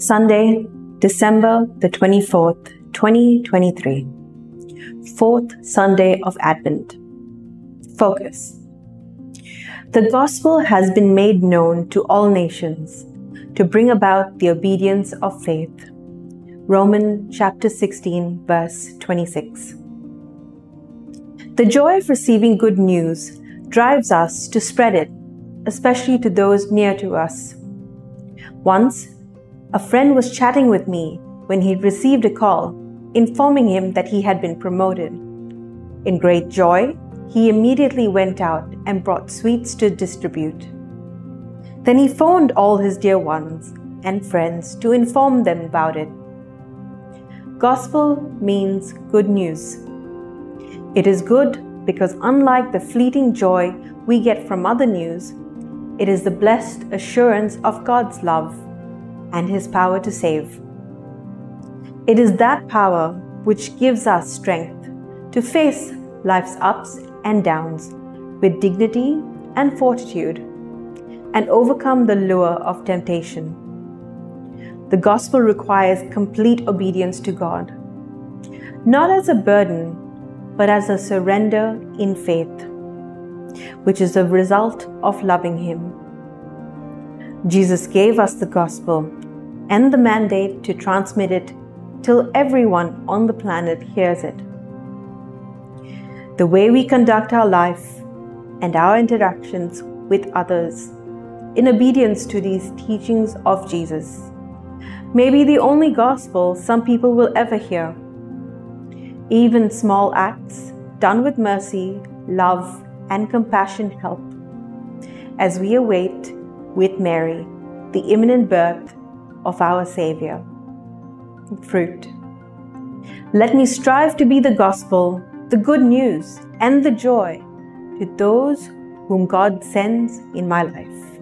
Sunday, December the 24th, 2023. Fourth Sunday of Advent. Focus. The gospel has been made known to all nations to bring about the obedience of faith. Romans chapter 16, verse 26. The joy of receiving good news drives us to spread it, especially to those near to us. Once, a friend was chatting with me when he received a call informing him that he had been promoted. In great joy, he immediately went out and brought sweets to distribute. Then he phoned all his dear ones and friends to inform them about it. Gospel means good news. It is good because unlike the fleeting joy we get from other news, it is the blessed assurance of God's love and His power to save. It is that power which gives us strength to face life's ups and downs with dignity and fortitude and overcome the lure of temptation. The gospel requires complete obedience to God, not as a burden, but as a surrender in faith, which is the result of loving Him. Jesus gave us the gospel and the mandate to transmit it till everyone on the planet hears it. The way we conduct our life and our interactions with others in obedience to these teachings of Jesus may be the only gospel some people will ever hear. Even small acts done with mercy, love, and compassion help as we await with Mary the imminent birth of our Xavier. Fruit. Let me strive to be the gospel, the good news, and the joy to those whom God sends in my life.